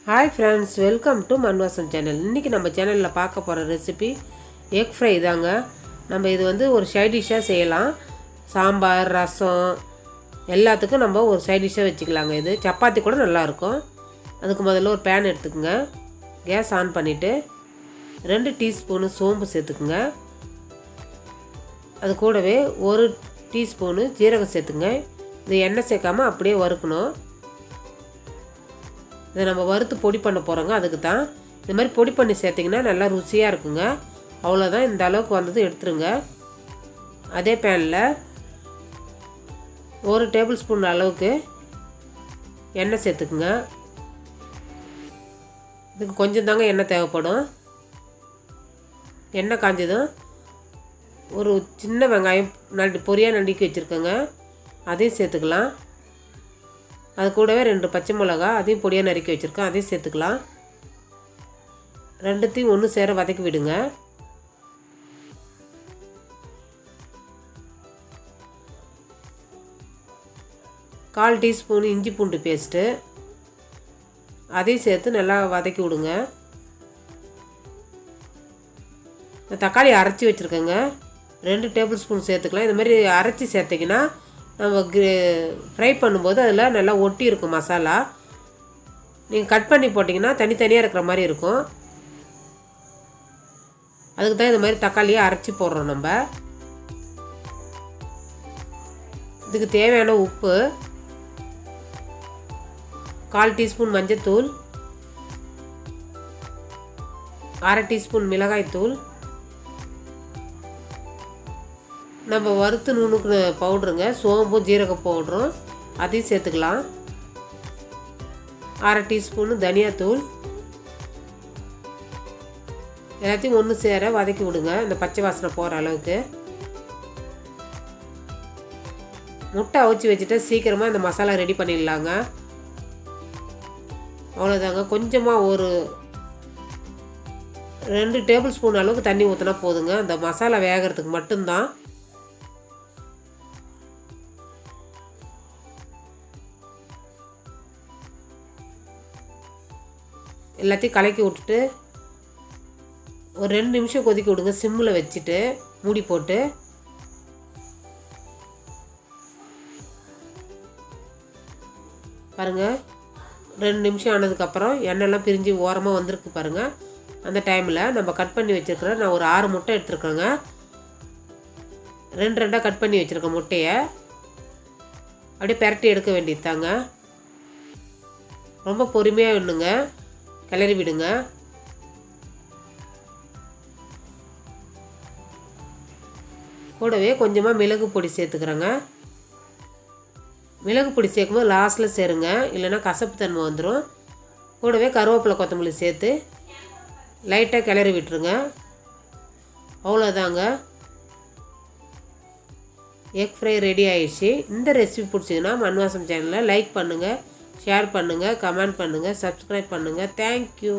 Hi friends, welcome to Mann vaasam channel. இன்னைக்கு நம்ம சேனல்ல பார்க்க போற ரெசிபி எக் ஃப்ரை தாங்க. நம்ம இது வந்து ஒரு சைடு டிஷ்ஷா செய்யலாம். சாம்பார், ரசம் எல்லாத்துக்கும் நம்ம ஒரு சைடு டிஷ்ஷா வெச்சுக்கலாங்க. இது சப்பாத்தி கூட நல்லா இருக்கும். அதுக்கு முதல்ல ஒரு pan எடுத்துக்கங்க. கேஸ் ஆன் பண்ணிட்டு 2 டீஸ்பூன் சோம்பு சேர்த்துக்கங்க. அது கூடவே 1 டீஸ்பூன் ஜீரகம் சேர்த்துங்க. இது எண்ணெய் சேர்க்காம அப்படியே வறுக்கணும். இதை நம்ம வறுத்து பொடி பண்ண போகிறோங்க. அதுக்கு தான் இந்த மாதிரி பொடி பண்ணி சேர்த்திங்கன்னா நல்லா ருசியாக இருக்குங்க. அவ்வளோதான், இந்த அளவுக்கு வந்தது எடுத்துருங்க. அதே பேனில் 1 டேபிள் ஸ்பூன் அளவுக்கு எண்ணெய் சேர்த்துக்குங்க. இதுக்கு கொஞ்சம் தாங்க எண்ணெய் தேவைப்படும். எண்ணெய் காஞ்சதும் ஒரு சின்ன வெங்காயம் பொரியாக நறுக்கி வச்சுருக்கேங்க, அதையும் சேர்த்துக்கலாம். அது கூடவே 2 பச்சை மிளகா அதையும் பொடியாக நறுக்கி வச்சுருக்கேன், அதையும் சேர்த்துக்கலாம். ரெண்டுத்தையும் ஒன்று சேர வதக்கி விடுங்க. கால் டீஸ்பூன் இஞ்சி பூண்டு பேஸ்ட்டு அதையும் சேர்த்து நல்லா வதக்கி விடுங்க. தக்காளி அரைச்சி வச்சுருக்கேங்க, 2 டேபிள் ஸ்பூன் சேர்த்துக்கலாம். இந்த மாதிரி அரைச்சி சேர்த்திங்கன்னா நம்ம ஃப்ரை பண்ணும்போது அதில் நல்லா ஒட்டி இருக்கும் மசாலா. நீங்கள் கட் பண்ணி போட்டிங்கன்னா தனித்தனியாக இருக்கிற மாதிரி இருக்கும். அதுக்கு தான் இந்த மாதிரி தக்காளியை அரைச்சி போடுறோம். நம்ம இதுக்கு தேவையான உப்பு, 1/4 டீஸ்பூன் மஞ்சத்தூள், 1/2 டீஸ்பூன் மிளகாய்த்தூள், நம்ம வறுத்து நுணுக்குன பவுட்ருங்க, சோம்பும் ஜீரக பவுட்ரும் அதையும் சேர்த்துக்கலாம். 1/2 டீஸ்பூனு தனியாத்தூள், எல்லாத்தையும் ஒன்று சேர வதக்கி விடுங்க, இந்த பச்சை வாசனை போகிற அளவுக்கு. முட்டை அவிச்சு வச்சுட்டு சீக்கிரமாக இந்த மசாலா ரெடி பண்ணிடலாங்க. அவ்வளோதாங்க. கொஞ்சமாக ஒரு 2 டேபிள் ஸ்பூன் அளவுக்கு தண்ணி ஊற்றினா போதுங்க, அந்த மசாலா வேகிறதுக்கு மட்டும்தான். எல்லாத்தையும் கலக்கி விட்டுட்டு ஒரு 2 நிமிஷம் கொதிக்க விடுங்க, சிம்மில் வச்சுட்டு மூடி போட்டு. பாருங்கள், 2 நிமிஷம் ஆனதுக்கப்புறம் எண்ணெய்லாம் பிரிஞ்சு ஓரமாக வந்திருக்கு பாருங்கள். அந்த டைமில் நம்ம கட் பண்ணி வச்சுருக்கிறேன், நான் ஒரு 6 முட்டை எடுத்துருக்கேங்க. 2 கட் பண்ணி வச்சுருக்கேன் முட்டையை அப்படியே பெரட்டி எடுக்க வேண்டியது தாங்க. ரொம்ப பொறுமையாக வேணுங்க, கிளறி விடுங்க. கூடவே கொஞ்சமாக மிளகு பொடி சேர்த்துக்கிறேங்க. மிளகு பொடி சேர்க்கும்போது லாஸ்ட்டில் சேருங்க, இல்லைன்னா கசப்பு தன்மை வந்துடும். கூடவே கருவேப்பிலை கொத்தமல்லி சேர்த்து லைட்டாக கிளறி விட்டுருங்க. அவ்வளோதாங்க, எக் ஃப்ரை ரெடி ஆயிடுச்சு. இந்த ரெசிபி பிடிச்சிங்கன்னா மண் வாசம் சேனலை லைக் பண்ணுங்கள், ஷேர் பண்ணுங்கள், கமெண்ட் பண்ணுங்கள், சப்ஸ்கிரைப் பண்ணுங்கள். தேங்க்யூ.